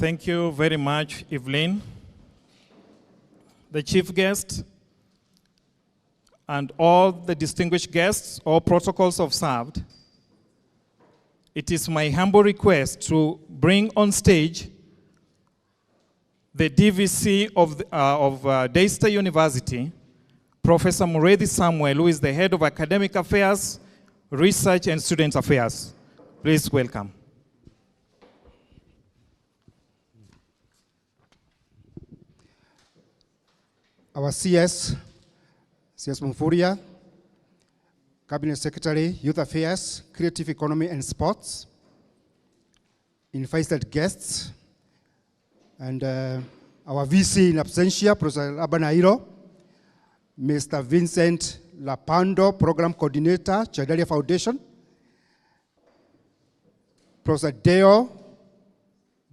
Thank you very much, Evelyn. The chief guest and all the distinguished guests, all protocols observed, it is my humble request to bring on stage the DVC of Daystar University, Professor Mureithi Samuel, who is the head of academic affairs, research, and student affairs. Please welcome. Our CS Mumfuria, Cabinet Secretary, Youth Affairs, Creative Economy and Sports, invited guests, and our VC in absentia, Professor Abanairo, Mr. Vincent Lapando, Program Coordinator, Chandaria Foundation, Professor Deo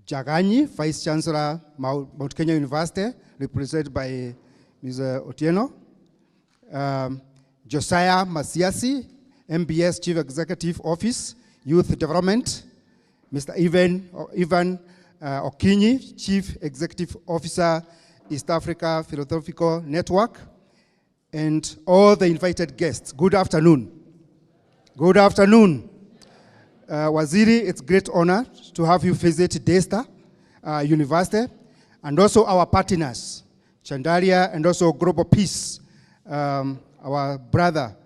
Jagani, Vice Chancellor, Mount Kenya University, represented by Ms. Otieno, Josiah Masiasi, MBS Chief Executive Office, Youth Development, Mr. Ivan Okinyi, Chief Executive Officer, East Africa Philosophical Network, and all the invited guests. Good afternoon. Good afternoon. Waziri, it's a great honor to have you visit Daystar University, and also our partners, Chandaria, and also Global Peace, our brother,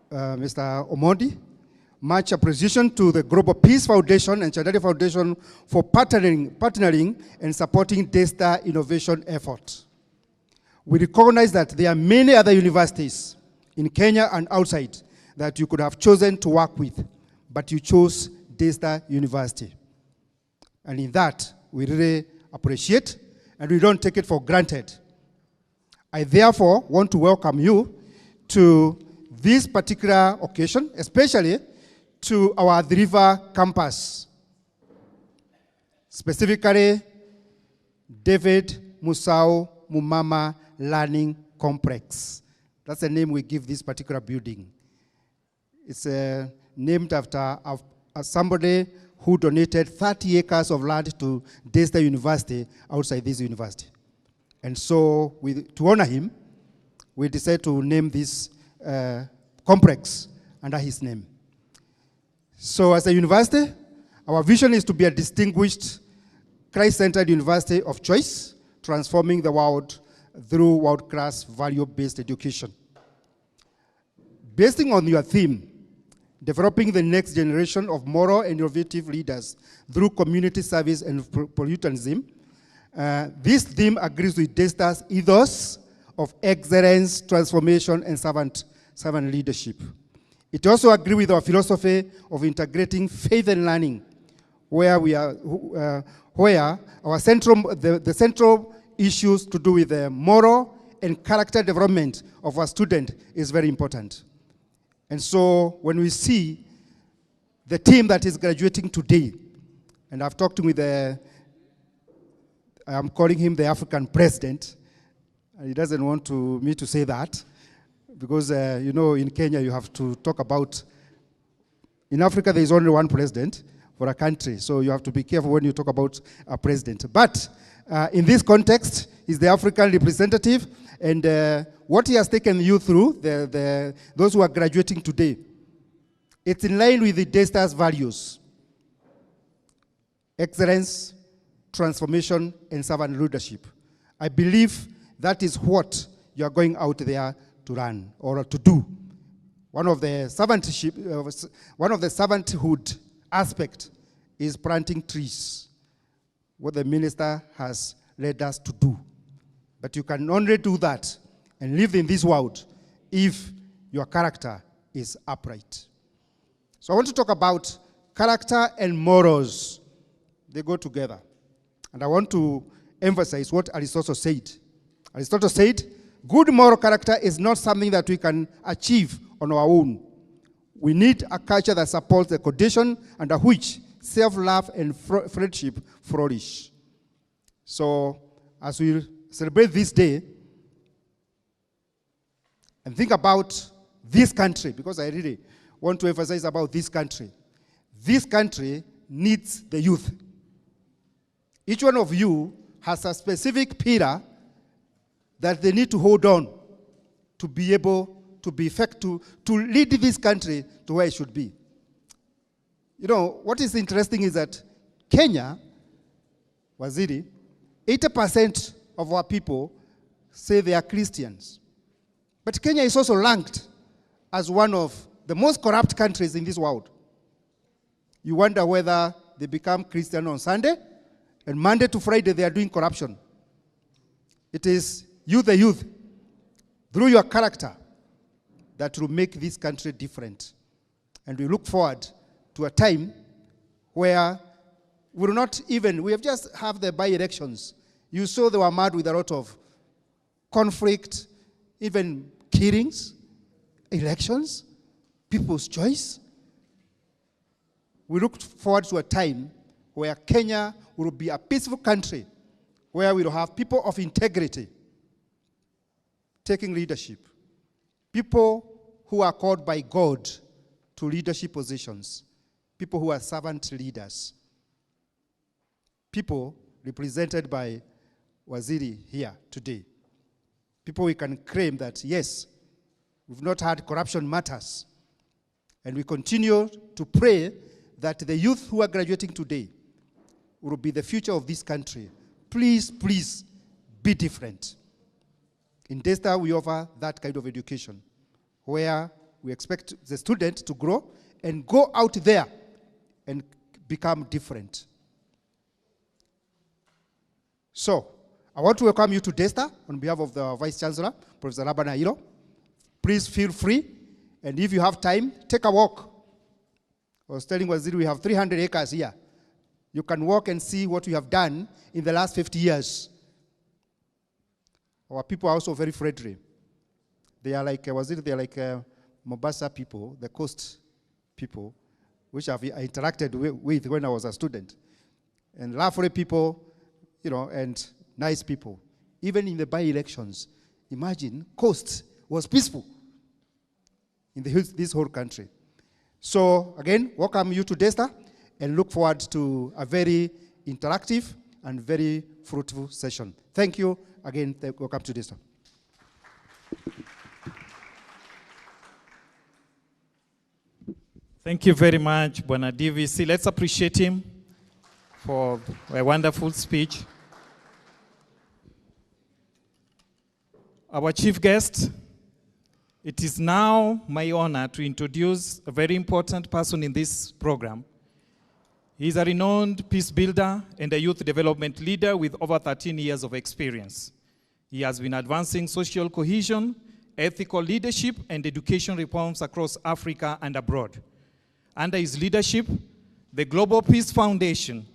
Mr. Omondi. Much appreciation to the Global Peace Foundation and Chandaria Foundation for partnering and supporting Daystar innovation effort. We recognize that there are many other universities in Kenya and outside that you could have chosen to work with, but you chose Daystar University. And in that, we really appreciate, and we don't take it for granted. I therefore want to welcome you to this particular occasion, especially to our Athi River campus, specifically David Musau Mumama Learning Complex. That's the name we give this particular building. It's named after somebody who donated 30 acres of land to Daystar University outside this university. And so, to honor him, we decided to name this complex under his name. So as a university, our vision is to be a distinguished, Christ-centered university of choice, transforming the world through world-class value-based education. Based on your theme, developing the next generation of moral and innovative leaders through community service and pluralism, this theme agrees with Daystar's ethos of excellence, transformation, and servant leadership. It also agrees with our philosophy of integrating faith and learning, where our central issues to do with the moral and character development of our student is very important. And so when we see the team that is graduating today, and I've talked with I'm calling him the African president, and he doesn't want me to say that, because you know, in Kenya you have to talk about, in Africa there is only one president for a country, so you have to be careful when you talk about a president. But in this context, he's the African representative, and what he has taken you through, those who are graduating today, it's in line with the Daystar's values: excellence, transformation, and servant leadership. I believe that is what you are going out there to run or to do. One of the servanthood aspect is planting trees, what the minister has led us to do. But you can only do that and live in this world if your character is upright. So I want to talk about character and morals. They go together. And I want to emphasize what Aristotle said. Aristotle said, good moral character is not something that we can achieve on our own. We need a culture that supports the condition under which self-love and friendship flourish. So, as we celebrate this day, and think about this country, because I really want to emphasize about this country. This country needs the youth. Each one of you has a specific pillar that they need to hold on to be able to be effective, to lead this country to where it should be. You know, what is interesting is that Kenya, Waziri, 80% of our people say they are Christians. But Kenya is also ranked as one of the most corrupt countries in this world. You wonder whether they become Christian on Sunday, and Monday to Friday they are doing corruption. It is you, the youth, through your character, that will make this country different. And we look forward to a time where we will not even, we have just have the by-elections. You saw they were mad with a lot of conflict, even killings, elections, people's choice. We look forward to a time where Kenya will be a peaceful country, where we will have people of integrity taking leadership, people who are called by God to leadership positions, people who are servant leaders, people represented by Waziri here today, people we can claim that, yes, we've not had corruption matters, and we continue to pray that the youth who are graduating today will be the future of this country. Please, please, be different. In Daystar, we offer that kind of education, where we expect the student to grow and go out there and become different. So, I want to welcome you to Daystar on behalf of the Vice Chancellor, Professor Rabana Iro. Please feel free, and if you have time, take a walk. I was telling Waziri we have 300 acres here. You can walk and see what we have done in the last 50 years. Our people are also very friendly. They are like, Waziri, they are like Mombasa people, the coast people, which I interacted with when I was a student. And lovely people, you know, and nice people. Even in the by-elections, imagine, coast was peaceful in this whole country. So, again, welcome you to Daystar, and look forward to a very interactive and very fruitful session. Thank you. Again, welcome to Daystar. Thank you very much, Bwana DVC. Let's appreciate him for a wonderful speech. Our chief guest, it is now my honor to introduce a very important person in this program. He is a renowned peace builder and a youth development leader with over 13 years of experience. He has been advancing social cohesion, ethical leadership, and education reforms across Africa and abroad. Under his leadership, the Global Peace Foundation,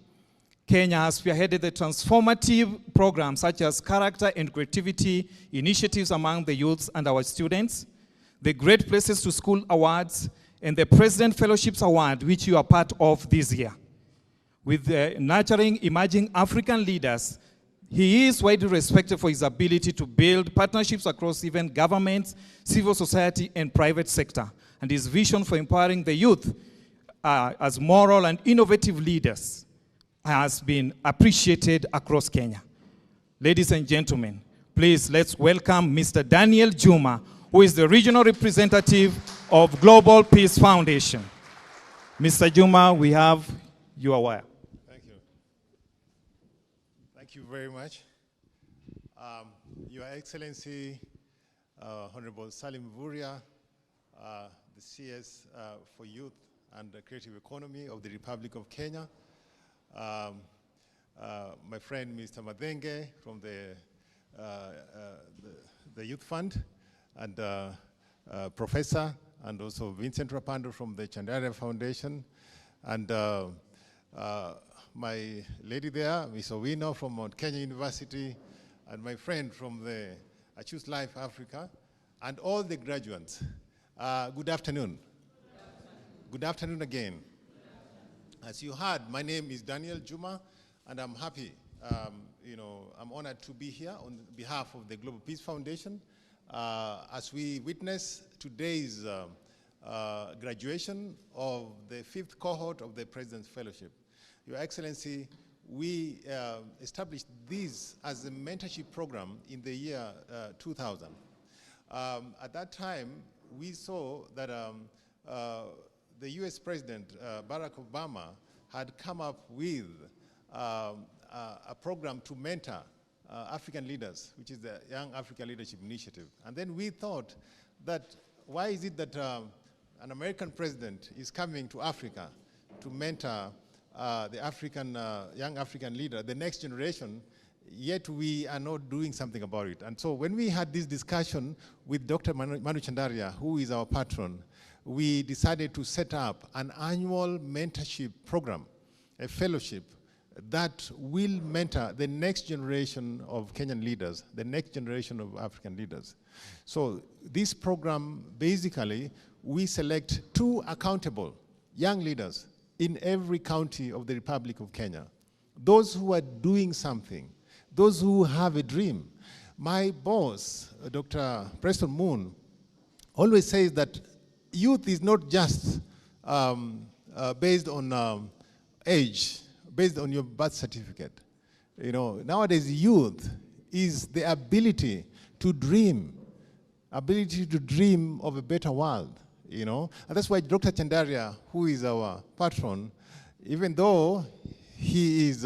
Kenya has spearheaded the transformative programs such as character and creativity initiatives among the youths and our students, the Great Places to School Awards, and the President Fellowships Award, which you are part of this year. With nurturing emerging African leaders, he is widely respected for his ability to build partnerships across even governments, civil society, and private sector. And his vision for empowering the youth as moral and innovative leaders has been appreciated across Kenya. Ladies and gentlemen, please let's welcome Mr. Daniel Juma, who is the regional representative of Global Peace Foundation. Mr. Juma, we have your wire. Thank you. Thank you very much. Your Excellency, Honorable Salim Vuria, the CS for Youth and the Creative Economy of the Republic of Kenya, my friend Mr. Madenge from the Youth Fund, and Professor, and also Vincent Rapando from the Chandaria Foundation, and my lady there, Ms. Owino from Mount Kenya University, and my friend from the I Choose Life Africa, and all the graduates. Good afternoon. Good afternoon again. As you heard, my name is Daniel Juma, and I'm happy, I'm honored to be here on behalf of the Global Peace Foundation as we witness today's graduation of the 5th cohort of the President's Fellowship. Your Excellency, we established this as a mentorship program in the year 2000. At that time, we saw that the US President, Barack Obama, had come up with a program to mentor African leaders, which is the Young Africa Leadership Initiative. And then we thought that why is it that an American president is coming to Africa to mentor the young African leader, the next generation, yet we are not doing something about it. And so when we had this discussion with Dr. Manu Chandaria, who is our patron, we decided to set up an annual mentorship program, a fellowship that will mentor the next generation of Kenyan leaders, the next generation of African leaders. So this program, basically, we select 2 accountable young leaders in every county of the Republic of Kenya. Those who are doing something, those who have a dream. My boss, Dr. Preston Moon, always says that youth is not just based on age, based on your birth certificate. You know, nowadays youth is the ability to dream of a better world, you know. And that's why Dr. Chandaria, who is our patron, even though he is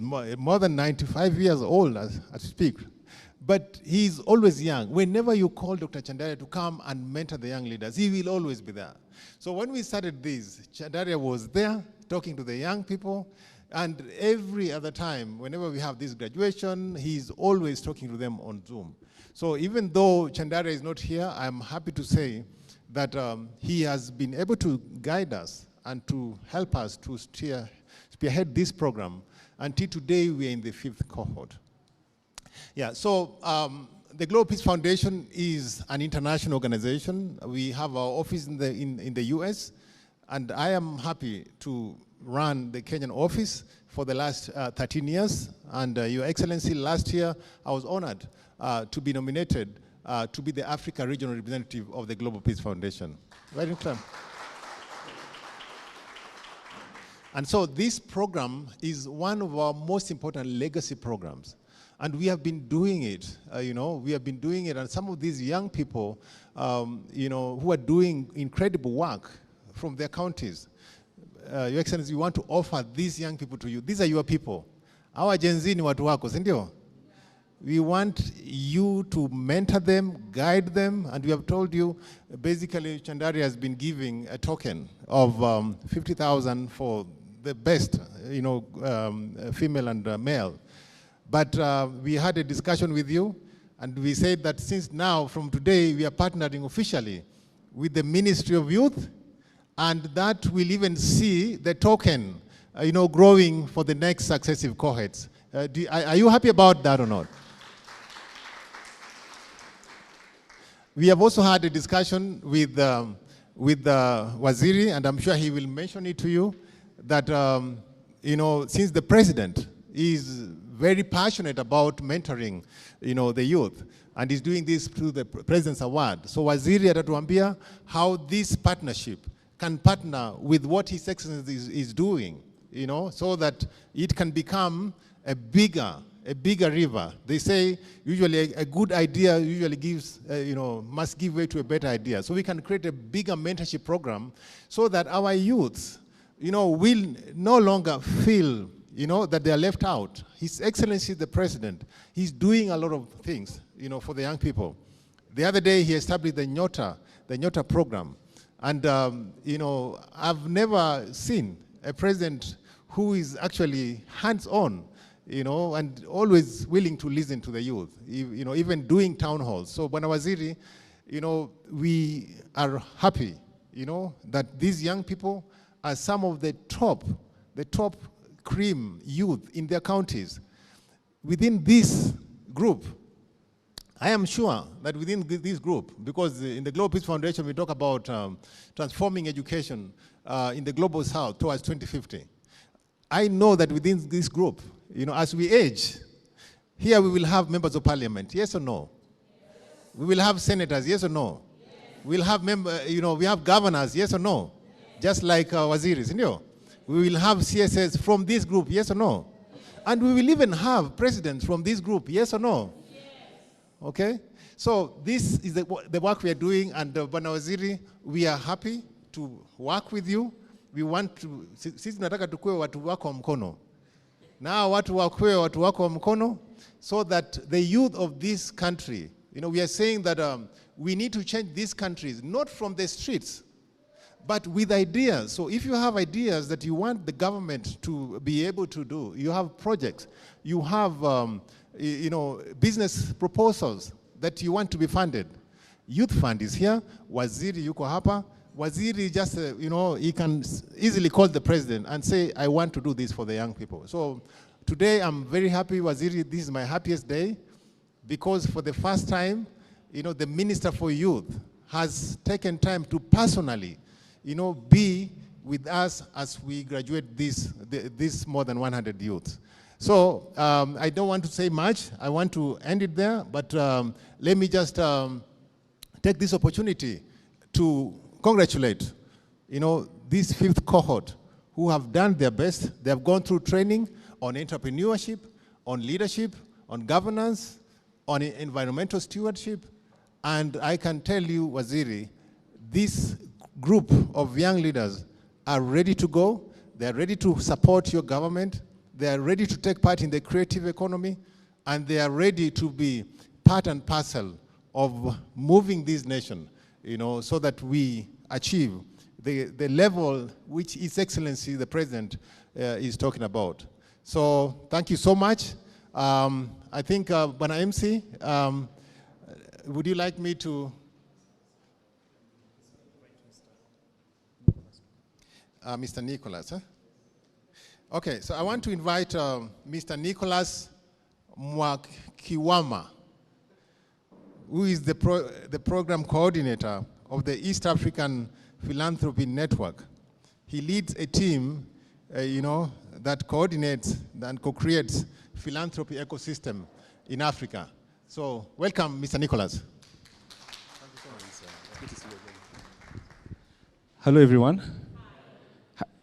more than 95 years old as we speak, but he's always young. Whenever you call Dr. Chandaria to come and mentor the young leaders, he will always be there. So when we started this, Chandaria was there talking to the young people, and every other time, whenever we have this graduation, he's always talking to them on Zoom. So even though Chandaria is not here, I'm happy to say that he has been able to guide us and to help us to spearhead this program. Until today, we are in the 5th cohort. Yeah, so the Global Peace Foundation is an international organization. We have our office in the US, and I am happy to run the Kenyan office for the last 13 years. And Your Excellency, last year, I was honored to be nominated to be the Africa Regional Representative of the Global Peace Foundation. Very good. And so this program is one of our most important legacy programs. And we have been doing it, we have been doing it, and some of these young people, who are doing incredible work from their counties. Your Excellency, we want to offer these young people to you. These are your people. Our Gen Z ni watu wako, sindio? We want you to mentor them, guide them, and we have told you, basically, Chandaria has been giving a token of 50,000 for the best, female and male. But we had a discussion with you, and we said that since now, from today, we are partnering officially with the Ministry of Youth, and that will even see the token, growing for the next successive cohorts. Are you happy about that or not? We have also had a discussion with Waziri, and I'm sure he will mention it to you, that since the president is very passionate about mentoring, the youth, and is doing this through the President's Award. So Waziri atatuambia how this partnership can partner with what His Excellency is doing, so that it can become a bigger river. They say usually a good idea usually gives, must give way to a better idea. So we can create a bigger mentorship program so that our youths, will no longer feel, that they are left out. His Excellency the President, he's doing a lot of things, for the young people. The other day he established the Nyota program. And, I've never seen a president who is actually hands-on, and always willing to listen to the youth, even doing town halls. So, Bwana Waziri, we are happy, that these young people are some of the top cream youth in their counties. Within this group, I am sure that within this group, because in the Global Peace Foundation we talk about transforming education in the Global South towards 2050. I know that within this group, as we age, here we will have members of parliament, yes or no? Yes. We will have senators, yes or no? Yes. We'll have we have governors, yes or no? Yes. Just like Waziris, We will have CSS from this group, yes or no? And we will even have presidents from this group, yes or no? Yes. Okay? So this is the work we are doing, and Bwana Waziri, we are happy to work with you. We want to, sisi tunataka tukue watu wako wa mkono. Now watu wakue watu wako wa mkono, so that the youth of this country, we are saying that we need to change these countries, not from the streets, but with ideas. So if you have ideas that you want the government to be able to do, you have projects, you have business proposals that you want to be funded. Youth Fund is here. Waziri yuko hapa. Waziri just, he can easily call the president and say, I want to do this for the young people. So today I'm very happy, Waziri, this is my happiest day, because for the first time, the Minister for Youth has taken time to personally, be with us as we graduate this more than 100 youths. So I don't want to say much. I want to end it there, but let me just take this opportunity to congratulate, this 5th cohort who have done their best. They have gone through training on entrepreneurship, on leadership, on governance, on environmental stewardship. And I can tell you, Waziri, this group of young leaders are ready to go. They are ready to support your government. They are ready to take part in the creative economy, and they are ready to be part and parcel of moving this nation, so that we achieve the level which His Excellency, the President, is talking about. So thank you so much. I think, Bwana MC, would you like me to? Mr. Nicholas, huh? Okay, so I want to invite Mr. Nicholas Mwakiwama, who is the program coordinator of the East African Philanthropy Network. He leads a team, that coordinates and co-creates philanthropy ecosystem in Africa. So welcome, Mr. Nicholas. Thank you so much. Good to see you again. Hello, everyone.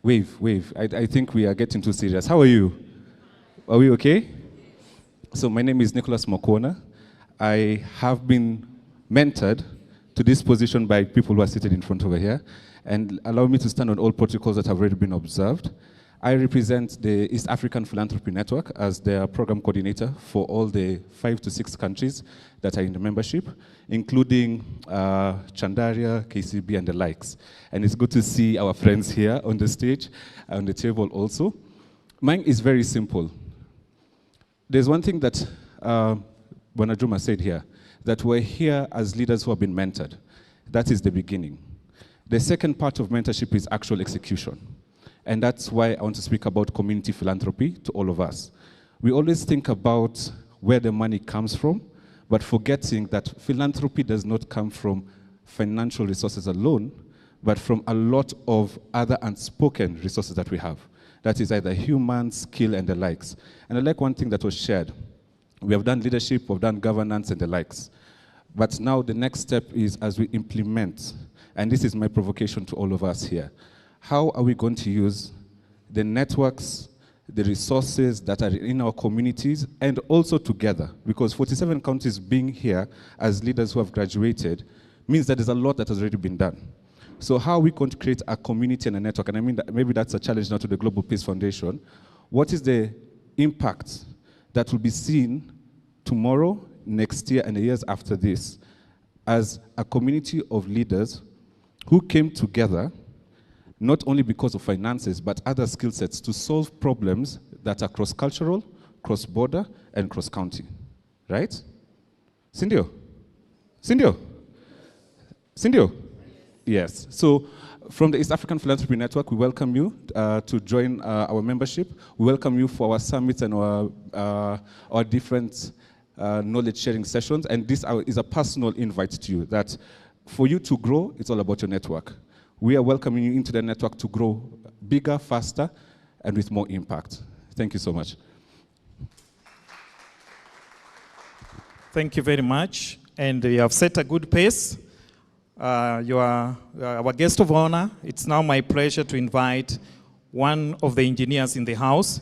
Wave. I think we are getting too serious. How are you? Are we okay? So my name is Nicholas Mokona. I have been mentored to this position by people who are seated in front over here, and allow me to stand on all protocols that have already been observed. I represent the East African Philanthropy Network as their program coordinator for all the 5 to 6 countries that are in the membership, including Chandaria, KCB, and the likes. And it's good to see our friends here on the stage, on the table also. Mine is very simple. There's one thing that Bonajuma said here, that we're here as leaders who have been mentored. That is the beginning. The second part of mentorship is actual execution. And that's why I want to speak about community philanthropy to all of us. We always think about where the money comes from, but forgetting that philanthropy does not come from financial resources alone, but from a lot of other unspoken resources that we have. That is either human, skill, and the likes. And I like one thing that was shared. We have done leadership, we've done governance, and the likes. But now the next step is as we implement, and this is my provocation to all of us here, how are we going to use the networks, the resources that are in our communities, and also together? Because 47 countries being here as leaders who have graduated means that there's a lot that has already been done. So how are we going to create a community and a network? And I mean, that maybe that's a challenge now to the Global Peace Foundation. What is the impact that will be seen tomorrow, next year, and the years after this as a community of leaders who came together not only because of finances, but other skill sets to solve problems that are cross-cultural, cross-border, and cross-county, right? Sindio? Yes. So from the East African Philanthropy Network, we welcome you to join our membership. We welcome you for our summits and our different knowledge sharing sessions. And this is a personal invite to you that for you to grow, it's all about your network. We are welcoming you into the network to grow bigger, faster, and with more impact. Thank you so much. Thank you very much. And you have set a good pace. You are our guest of honor. It's now my pleasure to invite one of the engineers in the house,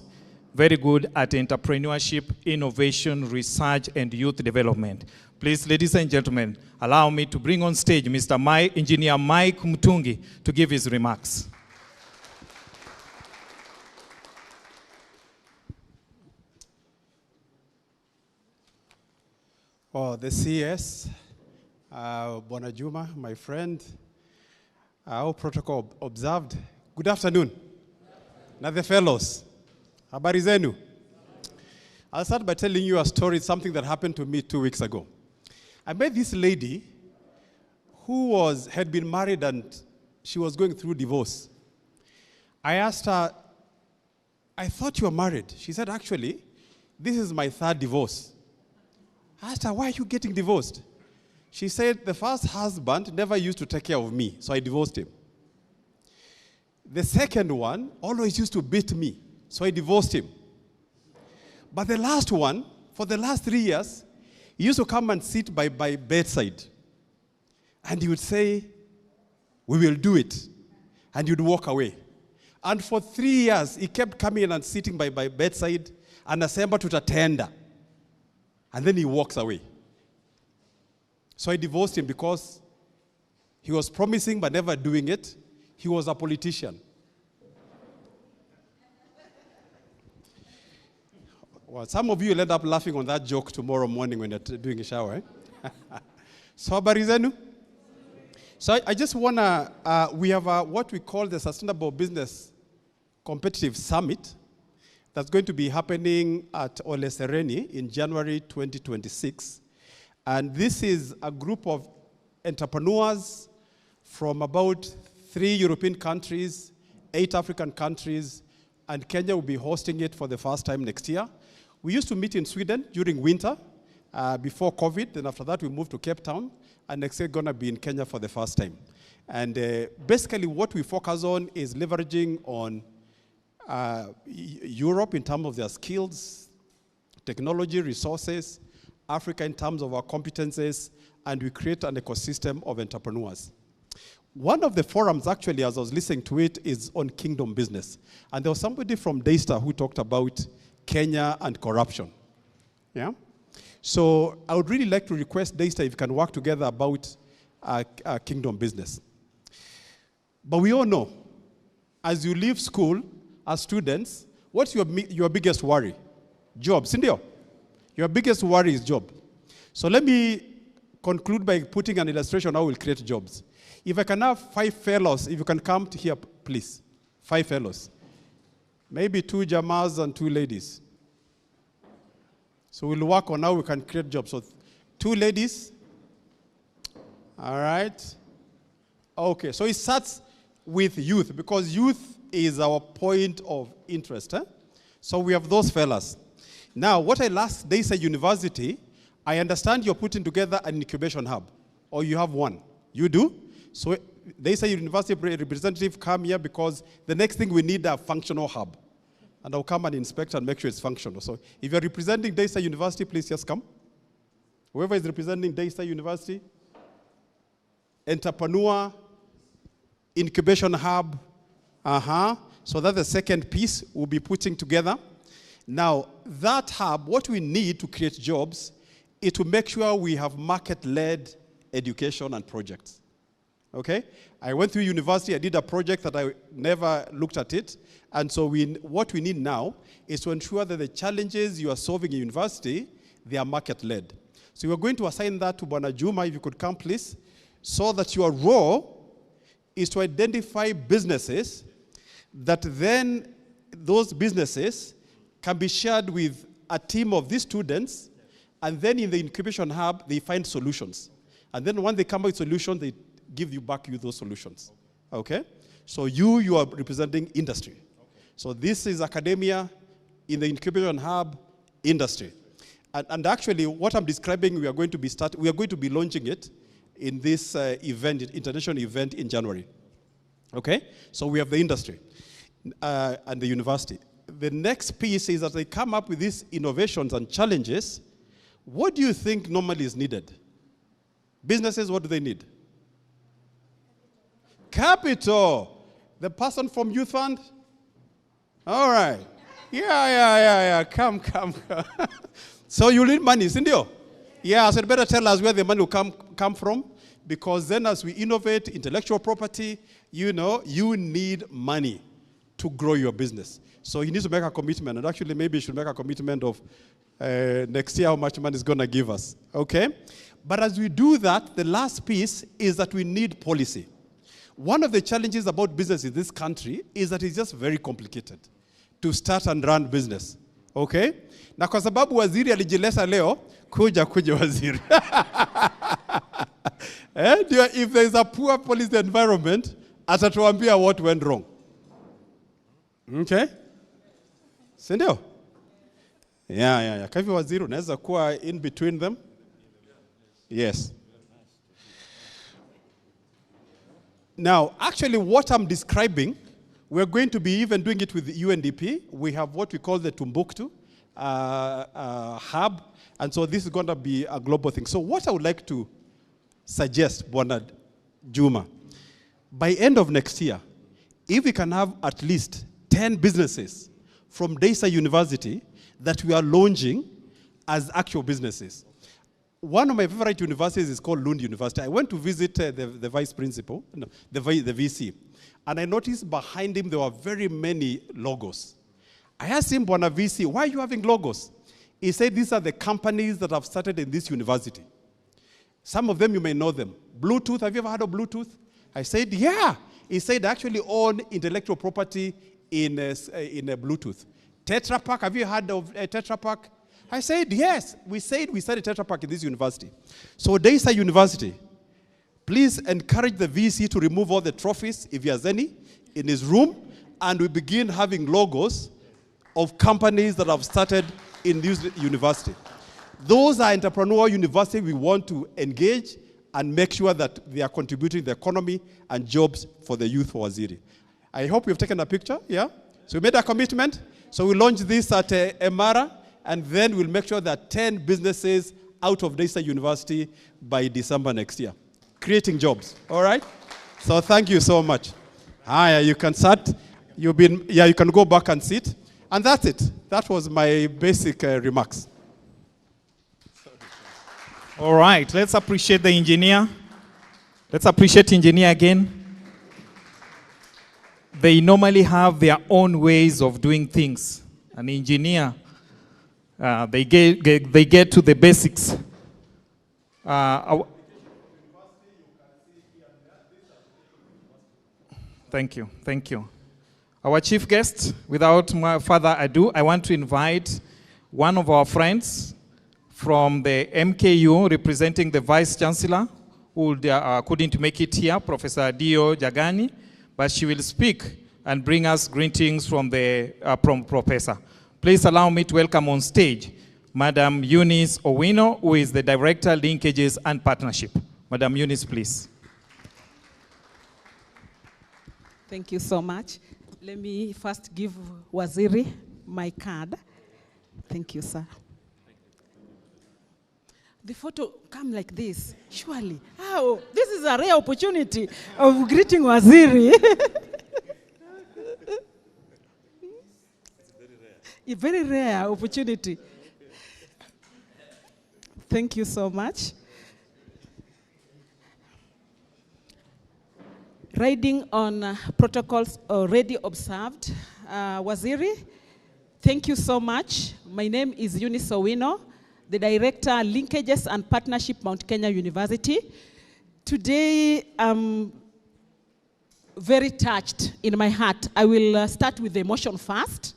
very good at entrepreneurship, innovation, research, and youth development. Please, ladies and gentlemen, allow me to bring on stage Mr. Engineer Mike Mutungi to give his remarks. Oh, the CS, Bonajuma, my friend, all protocol observed. Good afternoon. Now the fellows, habari zenu. I'll start by telling you a story, something that happened to me 2 weeks ago. I met this lady who had been married and she was going through divorce. I asked her, I thought you were married. She said, actually, this is my 3rd divorce. I asked her, why are you getting divorced? She said, the first husband never used to take care of me, so I divorced him. The second one always used to beat me, so I divorced him. But the last one, for the last 3 years, he used to come and sit by bedside. And he would say, we will do it. And you'd walk away. And for 3 years, he kept coming and sitting by bedside, and assembled to tender. And then he walks away. So I divorced him because he was promising but never doing it. He was a politician. Well, some of you will end up laughing on that joke tomorrow morning when you're doing a shower. Eh? So, habari zenu? So I just want to, we have what we call the Sustainable Business Competitive Summit that's going to be happening at Ole Sereni in January 2026. And this is a group of entrepreneurs from about 3 European countries, 8 African countries, and Kenya will be hosting it for the first time next year. We used to meet in Sweden during winter, before COVID. Then after that, we moved to Cape Town. And next year, going to be in Kenya for the first time. And basically, what we focus on is leveraging on Europe in terms of their skills, technology, resources, Africa in terms of our competences, and we create an ecosystem of entrepreneurs. One of the forums, actually, as I was listening to it, is on kingdom business. And there was somebody from Daystar who talked about Kenya and corruption. Yeah? So I would really like to request Daystar if you can work together about kingdom business. But we all know, as you leave school, as students, what's your biggest worry? Job, Cindy? Your biggest worry is job. So let me conclude by putting an illustration how we'll create jobs. If I can have 5 fellows, if you can come to here, please. 5 fellows. Maybe 2 jamas and 2 ladies. So we'll work on how we can create jobs. So 2 ladies. All right. Okay, so it starts with youth, because youth is our point of interest. Eh? So we have those fellas. Now, what I asked Daystar University, I understand you're putting together an incubation hub, or you have one. You do? So Daystar University representative come here because the next thing we need a functional hub. And I'll come and inspect and make sure it's functional. So if you're representing Daystar University, please just come. Whoever is representing Daystar University, entrepreneur, incubation hub, so that's the second piece we'll be putting together. Now, that hub, what we need to create jobs is to make sure we have market-led education and projects. Okay? I went through university, I did a project that I never looked at it. And so what we need now is to ensure that the challenges you are solving in university, they are market-led. So we're going to assign that to Bonajuma, if you could come, please, so that your role is to identify businesses that then those businesses can be shared with a team of these students, and then in the incubation hub, they find solutions. And then when they come up with solutions, they give you back those solutions. Okay? So you are representing industry. Okay. So this is academia, in the incubation hub, industry. And actually, what I'm describing, we are going to be launching it in this event, international event in January. Okay? So we have the industry and the university. The next piece is that they come up with these innovations and challenges. What do you think normally is needed? Businesses, what do they need? Capital. The person from Youth Fund? All right. Yeah. Come. So you need money, Cindy? Yeah, so you better tell us where the money will come from, because then as we innovate intellectual property, you need money to grow your business. So you need to make a commitment, and actually maybe you should make a commitment of next year how much money is going to give us, okay? But as we do that, the last piece is that we need policy. One of the challenges about business in this country is that it's just very complicated to start and run business, okay? Na kwa sababu waziri alijileta leo, kuja waziri. If there is a poor policy environment, atatuambia what went wrong. Okay? Sindio? Yeah. Kwa hivyo waziri unaweza kuwa in between them? Yes. Now, actually what I'm describing, we're going to be even doing it with the UNDP. We have what we call the Timbuktu hub, and so this is going to be a global thing. So what I would like to suggest, Bwana Juma, by end of next year, if we can have at least 10 businesses from Daystar University that we are launching as actual businesses. One of my favorite universities is called Lund University. I went to visit the vice principal, the VC, and I noticed behind him there were very many logos. I asked him, Bwana VC, why are you having logos? He said, these are the companies that have started in this university. Some of them, you may know them. Bluetooth, have you ever heard of Bluetooth? I said, yeah. He said, they actually own intellectual property in Bluetooth. Tetra Pak, have you heard of Tetra Pak? I said, yes. We said we started Tetra Pak in this university. So Daystar University, please encourage the VC to remove all the trophies, if he has any, in his room, and we begin having logos of companies that have started in this university. Those are entrepreneurial universities we want to engage and make sure that they are contributing to the economy and jobs for the youth for Waziri. I hope you've taken a picture, yeah? So we made a commitment. So we launched this at Emara, and then we'll make sure that 10 businesses out of Daystar University by December next year, creating jobs, all right? So thank you so much. Hi, you can start. You can go back and sit. And that's it. That was my basic remarks. All right, let's appreciate the engineer. Let's appreciate engineer again. They normally have their own ways of doing things. An engineer, they get to the basics. Thank you. Our chief guest, without further ado, I want to invite one of our friends from the MKU representing the Vice Chancellor, who couldn't make it here, Professor Dio Jagani, but she will speak and bring us greetings from the Professor. Please allow me to welcome on stage Madam Eunice Owino, who is the Director, Linkages and Partnership. Madam Eunice, please. Thank you so much. Let me first give Waziri my card. Thank you, sir. The photo come like this, surely. Oh, this is a rare opportunity of greeting Waziri. A very rare opportunity. Thank you so much. Riding on protocols already observed, Waziri, thank you so much. My name is Eunice Owino, the Director, Linkages and Partnership, Mount Kenya University. Today, I'm very touched in my heart. I will start with the emotion first.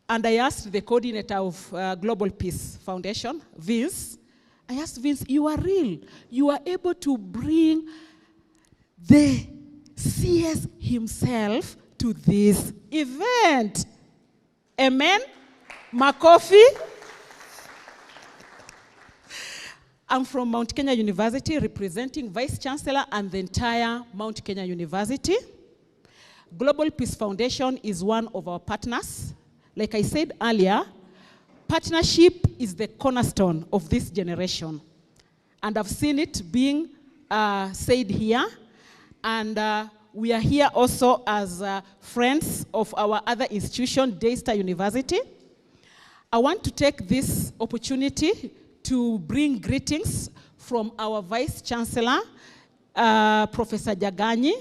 And I asked the coordinator of Global Peace Foundation, Vince, I asked Vince, you are real. You are able to bring the CS himself to this event. Amen? Makofi? I'm from Mount Kenya University, representing Vice Chancellor and the entire Mount Kenya University. Global Peace Foundation is one of our partners. Like I said earlier, partnership is the cornerstone of this generation. And I've seen it being said here. And we are here also as friends of our other institution, Daystar University. I want to take this opportunity to bring greetings from our Vice Chancellor, Professor Jaganyi.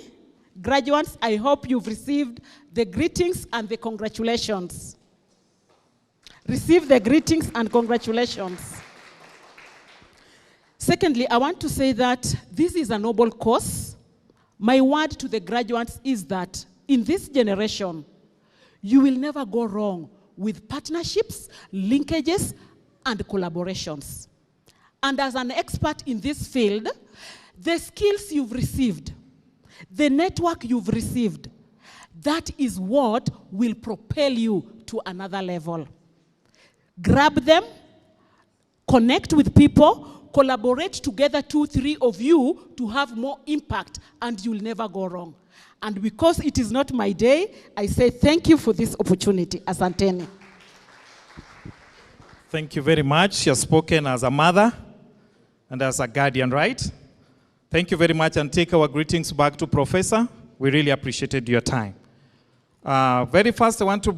Graduates, I hope you've received the greetings and the congratulations. Receive the greetings and congratulations. Secondly, I want to say that this is a noble cause. My word to the graduates is that in this generation, you will never go wrong with partnerships, linkages, and collaborations. And as an expert in this field, the skills you've received, the network you've received, that is what will propel you to another level. Grab them, connect with people, collaborate together, 2-3 of you to have more impact, and you'll never go wrong. And because it is not my day, I say thank you for this opportunity. Asanteni. Thank you very much. You're spoken as a mother and as a guardian, right? Thank you very much, and take our greetings back to Professor. We really appreciated your time. Very first, I want to